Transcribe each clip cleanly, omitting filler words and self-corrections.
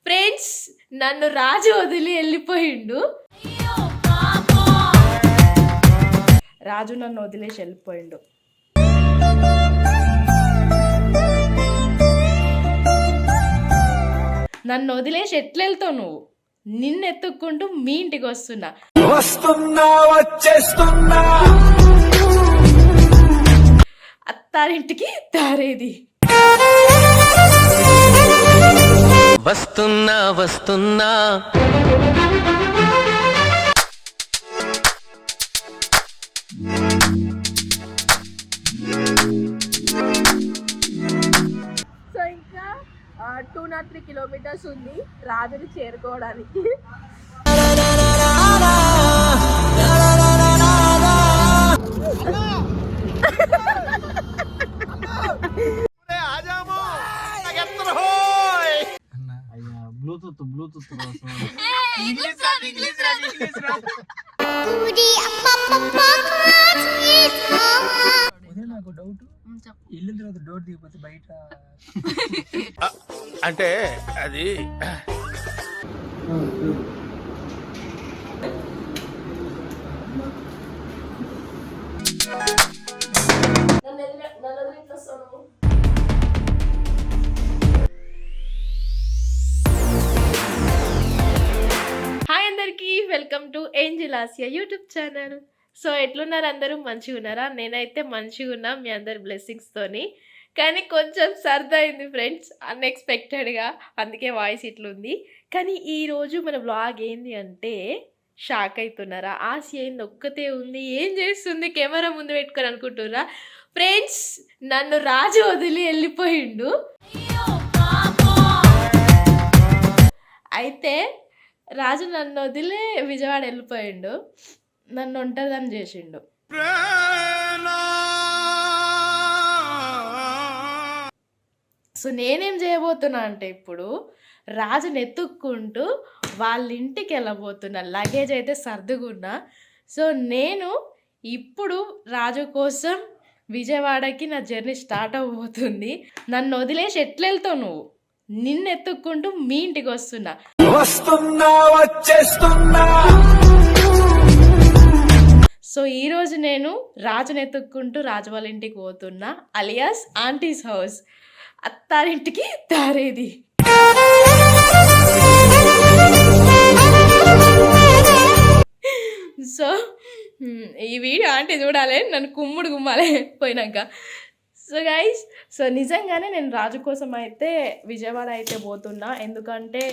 Friends నన్ను రాజు వదిలి వెళ్ళిపోయిండు. రాజు నన్ను వదిలేసి వెళ్ళిపోయిండు. నన్ను వదిలేసి ఎట్లా వెళ్తావు నువ్వు? నిన్ను ఎత్తుక్కుంటూ మీ ఇంటికి వస్తున్నా. అత్తారింటికి దారేది. వస్తున్నా వస్తున్నా సో ఇంకా 203 కిలోమీటర్స్ ఉంది రాజుని చేరుకోవడానికి. బ్లూటూత్ నాకు డౌట్, వెళ్ళిన తర్వాత డోర్ దిగిపోతే బయట అంటే అది హాయ్ అందరికి, welcome to angel Asia YouTube channel. So ఎట్లున్నారు అందరూ? మంచిగా ఉన్నారా? నేనైతే మంచిగా ఉన్నా మీ అందరి బ్లెస్సింగ్స్తోని. కానీ కొంచెం సర్ది అయింది ఫ్రెండ్స్, అన్ఎక్స్పెక్టెడ్గా, అందుకే వాయిస్ ఇట్లుంది. కానీ ఈరోజు మన వ్లాగ్ ఏంది అంటే షాక్ అవుతున్నారా? ఆసియా ఏంది ఒక్కతే ఉంది, ఏం చేస్తుంది కెమెరా ముందు పెట్టుకొని అనుకుంటున్నారా? ఫ్రెండ్స్ నన్ను రాజు వదిలి వెళ్ళిపోయిండు. అయితే రాజు నన్ను వదిలే విజయవాడ వెళ్ళిపోయిండు, నన్ను ఒంటరిదని చేసిండు. సో నేనేం చేయబోతున్నా అంటే ఇప్పుడు రాజుని ఎత్తుక్కుంటూ వాళ్ళ ఇంటికి వెళ్ళబోతున్నా. లగేజ్ అయితే సర్దుకున్నా. సో నేను ఇప్పుడు రాజు కోసం విజయవాడకి నా జర్నీ స్టార్ట్ అవ్వబోతుంది. నన్ను వదిలేసి ఎట్లా వెళ్తావు నువ్వు? నిన్ను ఎత్తుక్కుంటూ మీ ఇంటికి వస్తున్నా. సో ఈరోజు నేను రాజుని ఎత్తుక్కుంటూ రాజు వాళ్ళ ఇంటికి పోతున్నా, alias aunties house. Attarintiki Daredi. So ఈ వీడియో ఆంటీ చూడాలి, నన్ను కుమ్ముడు గుమ్మాలి పోయినాక. సో గైస్, సో నిజంగానే నేను రాజు కోసం అయితే విజయవాడ అయితే పోతున్నా, ఎందుకంటే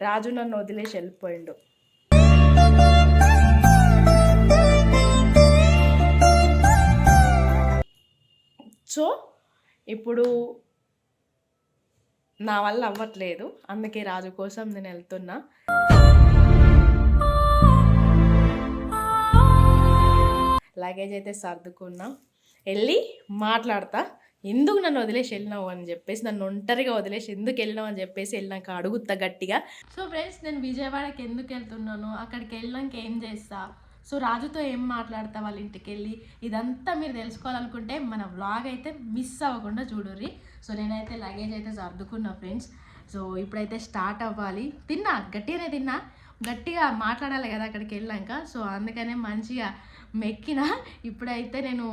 రాజు నన్ను వదిలేసి వెళ్ళిపోయిండు. సో ఇప్పుడు నా వల్ల అవ్వట్లేదు, అందుకే రాజు కోసం నేను వెళ్తున్నా. లగేజ్ అయితే సర్దుకున్నా, వెళ్ళి మాట్లాడతా. ఎందుకు నన్ను వదిలేసి వెళ్ళినావు అని చెప్పేసి, నన్ను ఒంటరిగా వదిలేసి ఎందుకు వెళ్ళినావు అని చెప్పేసి వెళ్ళినాక అడుగుతా గట్టిగా. సో ఫ్రెండ్స్, నేను విజయవాడకి ఎందుకు వెళ్తున్నాను, అక్కడికి వెళ్ళినాక ఏం చేస్తా, సో రాజుతో ఏం మాట్లాడతా వాళ్ళ ఇంటికి వెళ్ళి, ఇదంతా మీరు తెలుసుకోవాలనుకుంటే మన వ్లాగ్ అయితే మిస్ అవ్వకుండా చూడుర్రి. సో నేనైతే లగేజ్ అయితే సర్దుకున్నా ఫ్రెండ్స్. సో ఇప్పుడైతే స్టార్ట్ అవ్వాలి. గట్టిగానే తిన్నా, గట్టిగా మాట్లాడాలి కదా అక్కడికి వెళ్ళాక. సో అందుకనే మంచిగా మెక్కిన. ఇప్పుడైతే నేను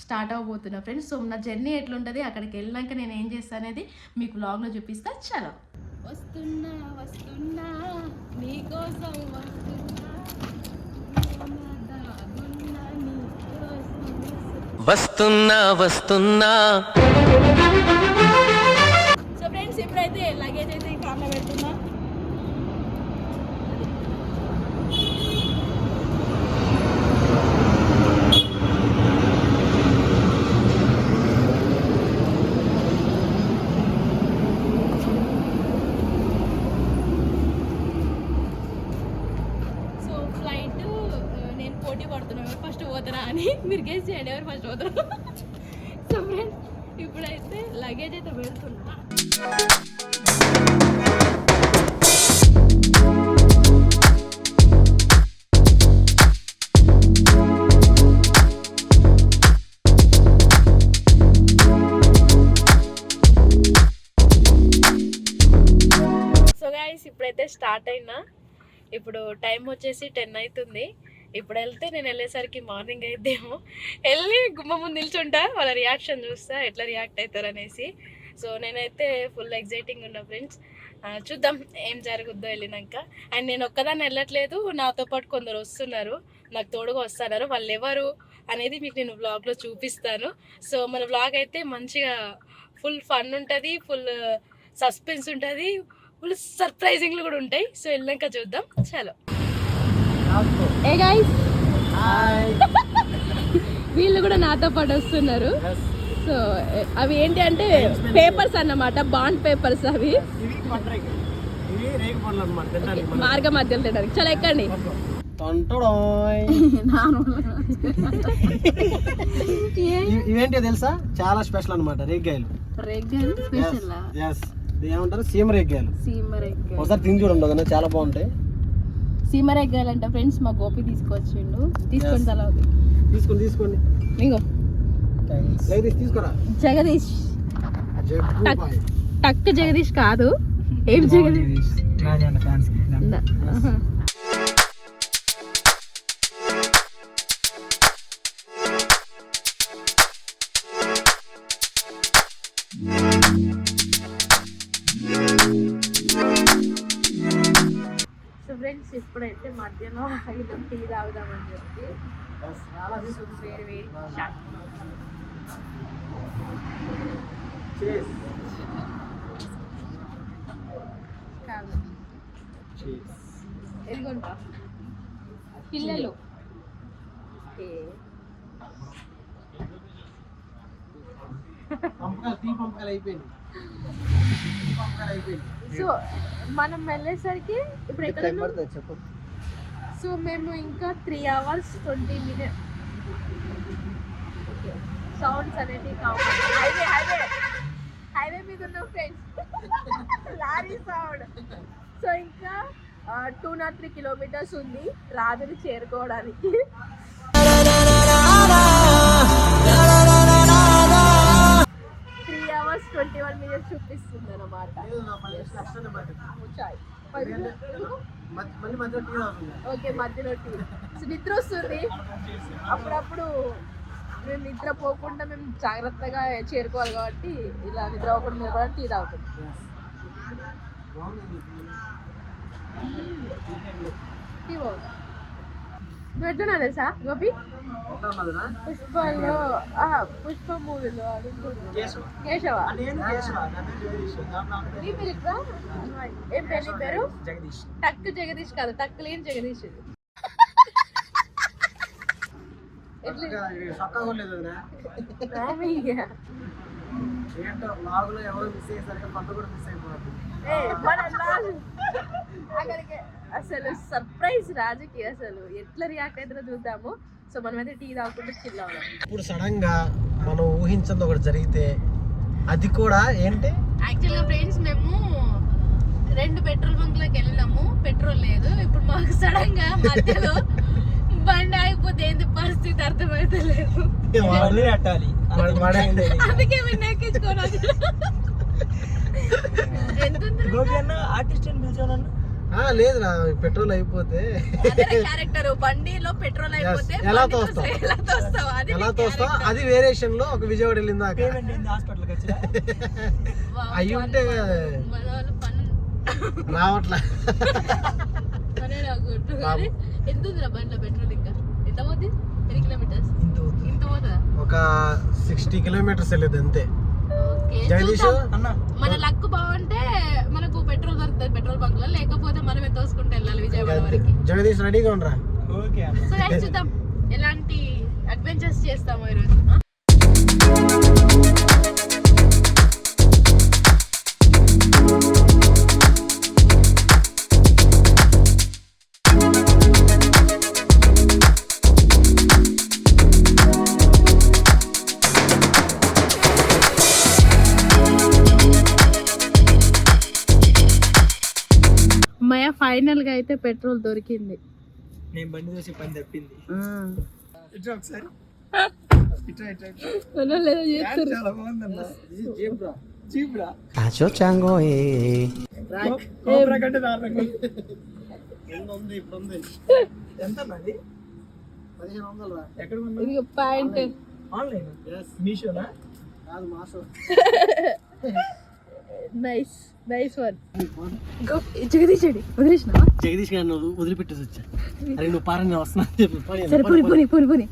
స్టార్ట్ అవ్వబోతున్నా ఫ్రెండ్స్. సో నా జర్నీ ఎట్లుంటుంది, అక్కడికి వెళ్ళాక నేను ఏం చేస్తాను అనేది మీకు వ్లాగ్లో చూపిస్తా. చలో. వస్తున్నా వస్తున్నా నీకోసం వస్తున్నా వస్తున్నా. సో ఫ్రెండ్స్, ఇప్పుడైతే లగేజ్ అయితే కార్లో పెడుతున్నా. పోటీ పడుతున్నాం ఎవరు ఫస్ట్ పోతారా అని. మీరు గెస్ చేయండి ఎవరు ఫస్ట్ పోతారు. సో ఫ్రెండ్స్, ఇప్పుడైతే లగేజ్ అయితే పెడుతున్నా. ఫ్రెండ్స్ ఇప్పుడైతే స్టార్ట్ అయినా. ఇప్పుడు టైం వచ్చేసి 10 అవుతుంది. ఇప్పుడు వెళ్తే నేను వెళ్ళేసరికి మార్నింగ్ అయిద్దేమో. వెళ్ళి గుమ్మ ముందు నిల్చుంటా, వాళ్ళ రియాక్షన్ చూస్తా ఎట్లా రియాక్ట్ అవుతారు అనేసి. సో నేనైతే ఫుల్ ఎగ్జైటింగ్ ఉన్నా ఫ్రెండ్స్. చూద్దాం ఏం జరుగుద్దో వెళ్ళినాక. అండ్ నేను ఒక్కదాన్ని వెళ్ళట్లేదు, నాతో పాటు కొందరు వస్తున్నారు, నాకు తోడుగా వస్తున్నారు. వాళ్ళు ఎవరు అనేది మీకు నేను వ్లాగ్లో చూపిస్తాను. సో మన వ్లాగ్ అయితే మంచిగా ఫుల్ ఫన్ ఉంటుంది, ఫుల్ సస్పెన్స్ ఉంటుంది, ఫుల్ సర్ప్రైజింగ్లు కూడా ఉంటాయి. సో వెళ్ళాక చూద్దాం. చలో ఏ గైస్, వీళ్ళు కూడా నాతో పాటు వస్తున్నారు. సో అవి ఏంటి అంటే పేపర్స్ అన్నమాట, బాండ్ పేపర్స్. అవి మార్గ మధ్యలో తినడానికి. చాలా ఎక్కండి. ఇవేంటి తెలుసా, చాలా స్పెషల్ అనమాట. రేగ్గాయలు ఏమంటారు, సీమ రేగ్గాయలు. ఒకసారి తిని చూడండి కదా, చాలా బాగుంటాయి. సీమ రేగ్గాయలు అంట ఫ్రెండ్స్. మా గోపి తీసుకొచ్చిండు. తీసుకోండి తల తీసుకోండి. ఇంకో తీసుకోరా. జగదీష్, టక్ జగదీష్ కాదు, ఏం జగదీష్. సో ఫ్రెండ్స్ ఇప్పుడైతే మధ్యాహ్నం 5 టీ తాగుదామని చెప్పి వేరు వేరు షాట్. కాదు ఎదిగొంటా పిల్లలు. సో మనం వెళ్ళేసరికి ఇప్పుడు ఎక్కడ చెప్పు. సో మేము ఇంకా 3 hours 20 minutes సౌండ్స్ అనేది కావాలి. హైవే మీద ఉన్న ఫ్రెండ్స్, లారీ సౌండ్. సో ఇంకా 203 kilometers ఉంది రాజుని చేరుకోవడానికి. 3 hours 21 minutes చూపిస్తుంది అన్నమాట. ఓకే, మధ్యలో టీ. సో నిద్ర వస్తుంది అప్పుడప్పుడు. మేము నిద్రపోకుండా మేము జాగ్రత్తగా చేరుకోవాలి కాబట్టి ఇలా నిద్ర అవ్వకుండా మీరు కూడా టీ తాగుతుంది. టీ బాగుంది. నువ్వు ఎట్లున్నా తెలుసా గోపి, పుష్పలో పుష్ప మూవీలో కేశవ. నీ పేరు ఇక్కడ ఏం పేరు? నీ పేరు టక్ జగదీష్ కాదు, టక్ లేని జగదీష్. అక్కడికి అసలు సర్ప్రైజ్ రాజుకి అసలు ఎట్లా రియాక్ట్ అవుతుందో చూద్దాము. సో మనమైతే టీ తాగుకుంటూ చిల్ అవుదాం. ఇప్పుడు సడన్ గా మనం ఊహించింది ఒకటి జరిగితే, అది కూడా ఏంటి, యాక్చువల్గా ఫ్రెండ్స్ మేము 2 పెట్రోల్ బంక్లకు వెళ్ళినాము, పెట్రోల్ లేదు. ఇప్పుడు మాకు సడన్ గా మధ్యలో బండి ఆగిపోతే ఏంది పరిస్థితి అర్థమైతలేదు. అందుకే మేము ఎక్కించుకోవాలి. లేదు నా పెట్రోల్ అయిపోతే క్యారెక్టర్ బండిలో పెట్రోల్ అయిపోతే ఎలా తోస్తా అది వేరియేషన్ లో ఒక విజయవాడ వెళ్ళిందా అయ్యి ఉంటే రావట్లా. ఎంత ఉంది బండిలో పెట్రోల్? ఇంకా ఎంత పోతుంది? 10 kilometers ఇంత పోతుందా? ఒక 60 kilometers వెళ్ళేది అంతే. జగదీష్ మన లక్ బాగుంటే మనకు పెట్రోల్ దొరుకుతుంది పెట్రోల్ బంక్ లో, లేకపోతే మనం ఎంత తోసుకుంటే వెళ్ళాలి విజయవాడ వరకు. జగదీష్ రెడీగా ఉండరా? సో చూద్దాం ఎలాంటి అడ్వెంచర్స్ చేస్తాము ఈరోజు. ఫైనల్ గా అయితే పెట్రోల్ దొరికింది. నేను బండి చూసి పని తప్పింది. ఒకసారి చీప్రా Acho chango కోబ్రా కంటే దారుణంగా ఎంత అది 1500 ఎక్కడ ఇది పాయింట్ ఆన్లైన్ మీషోనా కాదు మాసో నైస్ వన్ జగదీశడి వదిలేసినావా జగదీష్ గారిని వదిలిపెట్టేసి వచ్చా అరే నువ్వు పారని నేను వస్తున్నా అని చెప్పి సరే పోని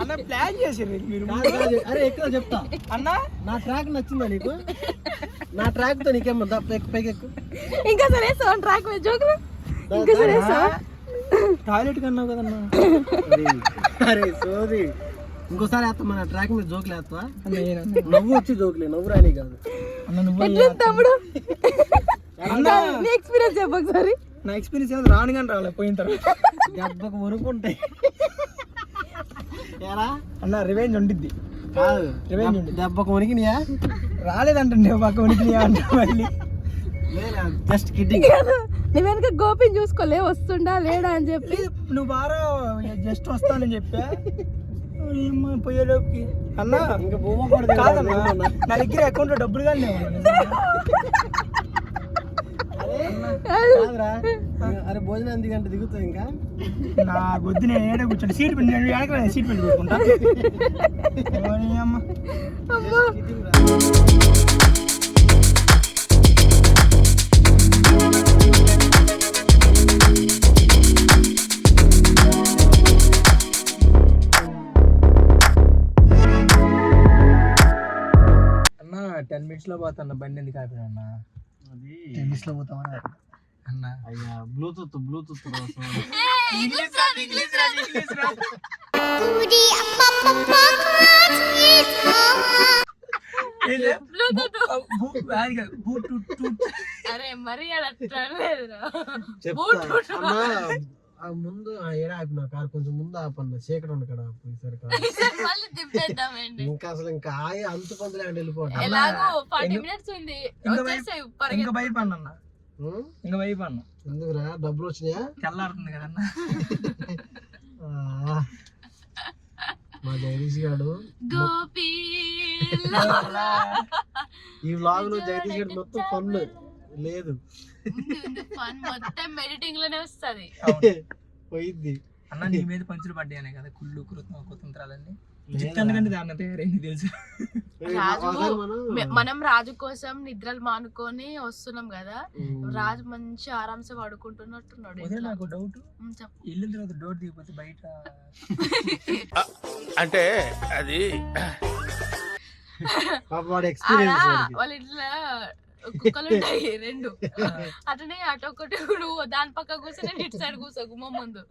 అన్న ప్లాన్ చేసారు మీరు అరే ఎక్కడ చెప్తా అన్న నా ట్రాక్ నచ్చిందా నీకు నా ట్రాక్ తో నీకేమో పైకి ఎక్కు ఇంకా సరే సోన్ ట్రాక్ మీద జోక్ ఇంకా సరే టాయిలెట్ కన్నావు కదన్నా అరే సోది ఇంకోసారి వేస్తా మన ట్రాక్ మీద జోకులు వేస్తా నవ్వు వచ్చి జోకులే నవ్వు రాని కాదు అన్న నువ్వు తమ్ముడు నీ ఎక్స్పీరియన్స్ చెప్పు ఒకసారి నా ఎక్స్పీరియన్స్ ఏమో రాను కానీ రాలే పోయిన తర్వాత దెబ్బకు వరుకుంటాయి ఏరా అన్న రివెంజ్ ఉండిద్ది కాదు రివెంజ్ ఉండిద్ది దెబ్బకు వణికినాయా రాలేదంటే పక్క ఉనికినాయా అంటే మళ్ళీ జస్ట్ కిడ్డింగ్ నీ వెనక గోపిని చూసుకోలే వస్తుండా లేడా అని చెప్పి నువ్వు బాగా జస్ట్ వస్తానని చెప్పా పోయేలోపుకి అన్న ఇంకా పోవకూడదు కాదన్నా నా దగ్గర అకౌంట్ లో డబ్బులు కానీ లేవు కాదురా అరే భోజనం ఎందుకంటే దిగుతావు ఇంకా నా వద్దు నేను ఏడే కూర్చోండి సీట్ పెట్టి నేను వెనక సీట్ పెట్టి కూర్చుంటా అమ్మ అమ్మా అన్న 10 minutes లో పోతా అన్న బండి ఎందుకు ఆపినా అన్న అది 10 minutes లో పోతామని అన్న అయ్యా బ్లూటూత్ అరే మరి అలా లేదురా ముందు ఏడా ఆపిన కారు కొంచెం ముందు ఆపన్న చీకటి ఉండ కదా ఈసారి కాదు మళ్ళీ తిప్పేద్దామండి ఇంకా అసలు ఇంకా ఆయ అంతు పొందలే వెళ్ళిపోవటం ఎలాగో 40 minutes ఉంది వచ్చేసాయి ఇంకా భయపడిన అన్న ఇంకా భయపడిన ఎందుకురా డబ్బులు వచ్చినాయా తెల్లారుతుంది కదన్న మా జగదీష్ గారు గోపి ఈ వ్లాగ్ లో జగదీష్ గారు మొత్తం ఫన్ లేదు ఫన్ మొత్తం ఎడిటింగ్ లోనే వస్తది పోయిద్ది అన్న నీ మీద పంచులు పడ్డాయనే కదా కుళ్ళు కుతంత్రాలన్నీ జిత్తన్నకంటే దాన్ని తయారైంది తెలుసు రాజు మనం రాజు కోసం నిద్రలు మానుకొని వస్తున్నాం కదా రాజు మంచి ఆరాంసే పడుకుంటున్నట్టున్నాడు నాకు డౌట్ వెళ్ళిన తర్వాత డోర్ దిగిపోతే బయట అంటే అది వాళ్ళ ఇంట్లో కుక్కలు ఉంటాయి 2 అట్లనే అటు ఒకటి నువ్వు దాని పక్క కూర్చొని నేను ఇటు సైడ్ కూర్చో గుమ్మ ముందు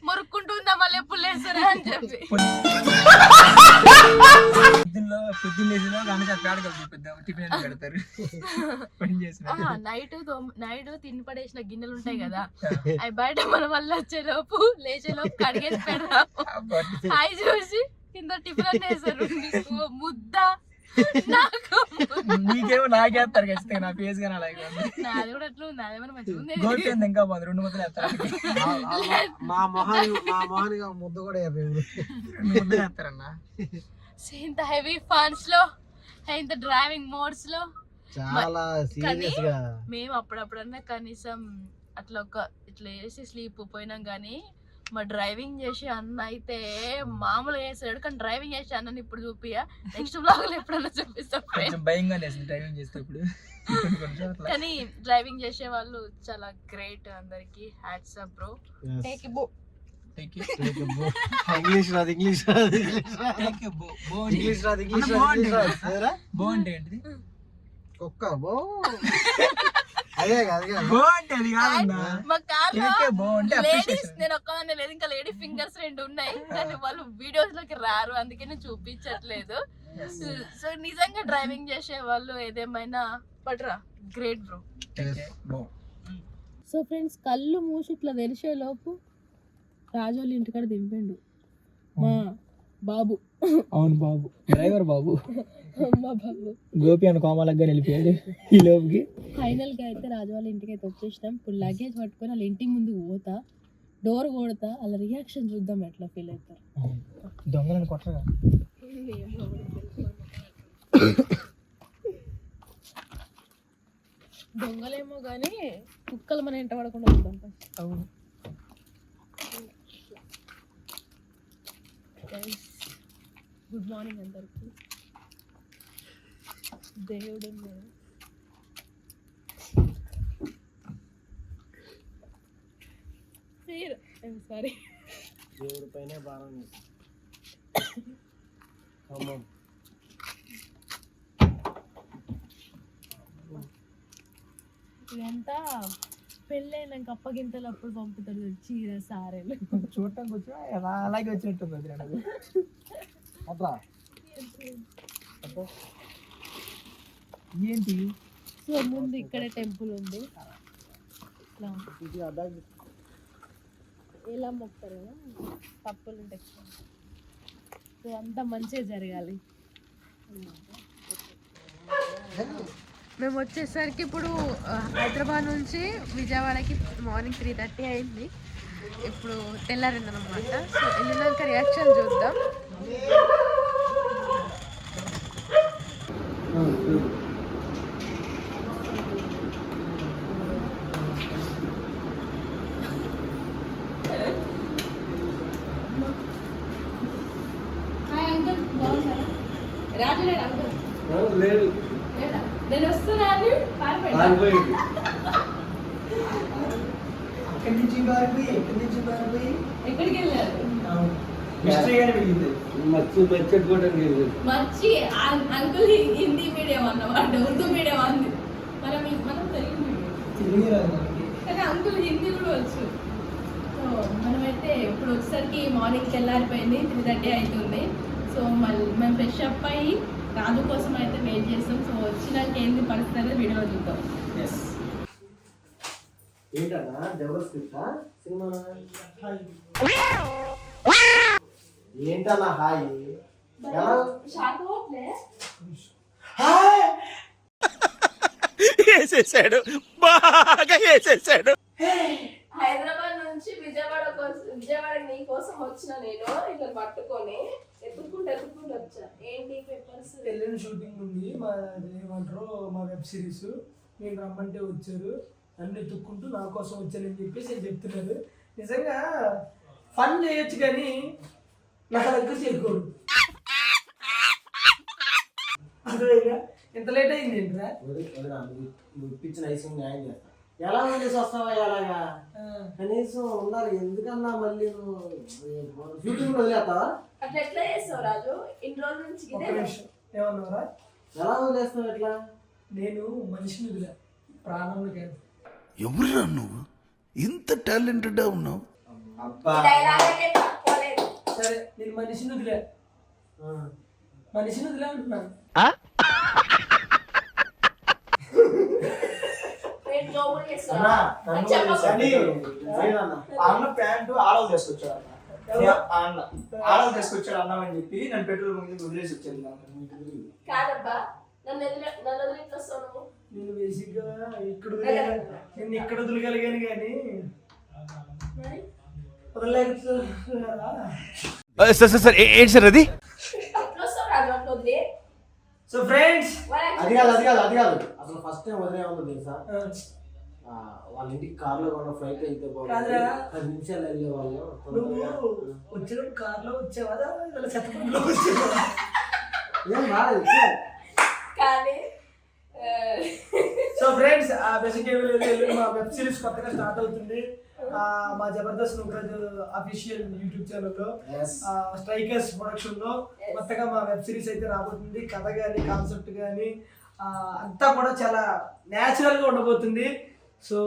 మొరుక్కుంటుందా మళ్ళీ ఎప్పుడు లేస్తారా అని చెప్పి పొద్దున్న లేచినా కానీ పేడ కలిపిద్దాం టిఫిన్ పెడతారు పని చేసిన నైట్ తిని పడేసిన గిన్నెలు ఉంటాయి కదా అవి బయట మన వల్ల వచ్చేలోపు లేచేలోపు కడిగేసి పెడదాం అవి చూసి కింద టిఫిన్ అన్నీ వేస్తారు ముద్ద నీకేమో నాకేస్తారు ఖచ్చితంగా నా ఫేస్ కానీ అలాగే నాది కూడా అట్లా ఉంది అదేమన్నా మంచిగా ఉంది గోల్పోయింది ఇంకా బాగుంది 2 ముద్దలు వేస్తారు మా మొహానికి ముద్ద కూడా 2 ముద్దలు వేస్తారన్న ఇంత హెవీ ఫన్స్ లో ఇంత డ్రైవింగ్ మోడ్స్ లో చాలా సీరియస్ గా మేము అప్పుడప్పుడన్నా కనీసం అట్లా ఇట్లా వేసి స్లీప్ పోయినాం కానీ మా డ్రైవింగ్ చేసి అన్న అయితే మామూలుగా చేసాడు కానీ డ్రైవింగ్ చేసి అన్నని ఇప్పుడు చూపియా నెక్స్ట్ బ్లాగ్ లో ఎప్పుడన్నా చూపిస్తాం భయంగా డ్రైవింగ్ చేస్తే ఇప్పుడు కానీ డ్రైవింగ్ చేసే వాళ్ళు చాలా గ్రేట్ అందరికి హ్యాట్స్ ఆఫ్ బ్రో టేక్ బో ఇంగ్లీష్ రాదు ఇంగ్లీష్ బాగుంటే ఏంటిది కుక్క బో అదే మా కార్లో లేడీస్ నేను ఒక్కదాన్ని లేదు ఇంకా లేడీ ఫింగర్స్ 2 ఉన్నాయి కానీ వాళ్ళు వీడియోస్ లోకి రారు అందుకే నేను చూపించట్లేదు సో నిజంగా డ్రైవింగ్ చేసే వాళ్ళు ఏదేమైనా పడరా గ్రేట్ బ్రో సో ఫ్రెండ్స్ కళ్ళు మూసి ఇట్లా తెరిచే లోపు రాజు వాళ్ళ ఇంటికాడ దింపిండు మా బాబు. అవును బాబు, డ్రైవర్ బాబు. మా బాబు గోపి అని కోమలగ్గా నిలిపాడు ఈ లోపుకి. ఫైనల్గా అయితే రాజు వాళ్ళ ఇంటికి అయితే వచ్చేసినాం. ఇప్పుడు లగేజ్ పట్టుకొని వాళ్ళ ఇంటికి ముందు పోతా, డోర్ కొడతా, వాళ్ళ రియాక్షన్ చూద్దాం ఎట్లా ఫీల్ అవుతారు. దొంగలను కొట్టరా? దొంగలేమో కానీ కుక్కలు మన ఇంట పడకుండా చూద్దాం. అవును. గుడ్ మార్నింగ్ అందరికి. దేవుడు సారీ దేవుడి పైనే భారం. ఇదంతా పెళ్ళైనాక అప్పగింతలు అప్పుడు పంపుతారు చీర సారీలు. చూడటానికి వచ్చా అలాగే వచ్చినట్టుంది అది నాకు. అట్లా ఏంటి? సో ముందు ఇక్కడే టెంపుల్ ఉంది, ఇలా మొక్తారు కదా, తప్పులు ఉంటాయి. సో అంతా మంచిగా జరగాలి. మేము వచ్చేసరికి ఇప్పుడు హైదరాబాద్ నుంచి విజయవాడకి మార్నింగ్ 3:30 అయింది. ఇప్పుడు తెల్లారిందనమాట. సో వెళ్ళినాక రియాక్షన్ చూద్దాం. లేదు, నేను వస్తున్నాను. ఎక్కడికి వెళ్ళారు? మంచి అంకుల్ హిందీ మీడియం అన్నమాట, ఉర్దూ మీడియం అంది. మనం తెలుగు మీడియం కానీ అంకుల్ హిందీ కూడా వచ్చు. సో మనమైతే ఇప్పుడు వచ్చేసరికి మార్నింగ్ తెల్లారిపోయింది, 3:30 అవుతుంది. సో మళ్ళీ మేము ఫ్రెష్ అప్ అయ్యి రాజు కోసం అయితే వెయిట్ చేస్తాం. సో వచ్చినాక ఏంది పరిస్థితి అనేది వీడియో చూద్దాం. ఏంటన్నా జబర్దస్త్ సినిమా? ఏంటన్నా హాయ్? వేసేసాడు, బాగా వేసేసాడు. హైదరాబాద్ నుంచి విజయవాడ నీ కోసం వచ్చిన నేను ఇట్లా పట్టుకొని ఎత్తుకుంటూ వచ్చా. ఏంటి పేపర్స్? ఎల్లుండి షూటింగ్ ఉంది మా ఏమంటారు మా వెబ్ సిరీస్. నేను రమ్మంటే వచ్చారు, నన్ను ఎత్తుక్కుంటూ నా కోసం వచ్చానని చెప్పేసి నేను చెప్తున్నారు. నిజంగా ఫన్ చేయొచ్చు కానీ నా దగ్గర చేయకూడదు. అదేగా ఇంత లేట్ అయింది ఏంట్రా? ఇప్పించిన ఐసు న్యాయం చేస్తా. ఎలా ఉండేసి వస్తావా? ఎలాగా కనీసం ఉండాలి. ఎందుకన్నా మళ్ళీ షూటింగ్ వదిలేస్తావా? అట్లా ఎట్లా చేస్తావు రాజు? ఇన్ని రోజుల నుంచి ఏమన్నారా? ఎలా వదిలేస్తావు? ఎట్లా? నేను మనిషిని వదిలే, ప్రాణంలో కాదు. ఎవరురా నువ్వు ఇంత టాలెంటెడ్ ఉన్నావు? సరే నేను మనిషిని వదిలే అంటున్నాను. అన్న ప్యాంటు ఆడవ తీసుకొచ్చాడు. అన్న ఆడవ తీసుకొచ్చాడు అన్నామని చెప్పి నన్ను పెట్రోల్ ముందు వదిలేసి వచ్చాను. నేను బేసిక్గా నేను ఇక్కడ వదలగలిగాను కానీ సార్ ఏంటి సార్ అది? సో ఫ్రెండ్స్ అది కాదు అసలు ఫస్ట్ టైం వదిలే ఉంది తెలుసా? వాళ్ళ ఇంటికి కార్లో కూడా ఫ్లైట్ అయితే 10 నిమిషాలు వెళ్ళే వాళ్ళు. నువ్వు వచ్చినప్పుడు కార్లో వచ్చావా చెత్తలో వచ్చావా? ఏం రాలేదు. సో ఫ్రెండ్స్ బేసిక్ మా వెబ్ సిరీస్ కొత్తగా స్టార్ట్ అవుతుంది. మా జబర్దస్త్ నుక్రాజ్ అఫీషియల్ యూట్యూబ్ ఛానల్లో స్ట్రైకర్స్ ప్రొడక్షన్ లో కొత్తగా మా వెబ్ సిరీస్ అయితే రాబోతుంది. కథ కానీ కాన్సెప్ట్ కానీ అంతా కూడా చాలా న్యాచురల్ గా ఉండబోతుంది. సో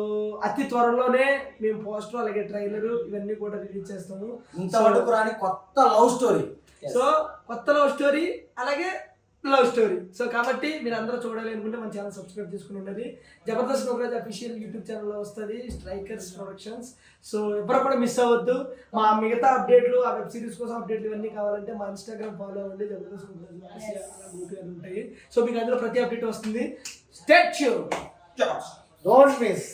అతి త్వరలోనే మేము పోస్టర్ అలాగే ట్రైలర్ ఇవన్నీ కూడా రిలీజ్ చేస్తాము. ఇంతవరకు రాని కొత్త లవ్ స్టోరీ. సో కొత్త లవ్ స్టోరీ అలాగే లవ్ స్టోరీ. సో కాబట్టి మీరు అందరూ చూడాలి అనుకుంటే మన ఛానల్ సబ్స్క్రైబ్ చేసుకుని ఉన్నది. జబర్దస్త్ నోకరాజ్ అఫీషియల్ యూట్యూబ్ ఛానల్లో వస్తుంది, స్ట్రైకర్స్ ప్రొడక్షన్స్. సో ఎవరు కూడా మిస్ అవ్వద్దు. మా మిగతా అప్డేట్లు, ఆ వెబ్ సిరీస్ కోసం అప్డేట్లు ఇవన్నీ కావాలంటే మా ఇన్స్టాగ్రామ్ ఫాలో అవ్వండి, జబర్దస్త్ నోకరాజ్ ఉంటాయి. సో మీకు అందులో ప్రతి అప్డేట్ వస్తుంది. Stay tuned. Don't miss.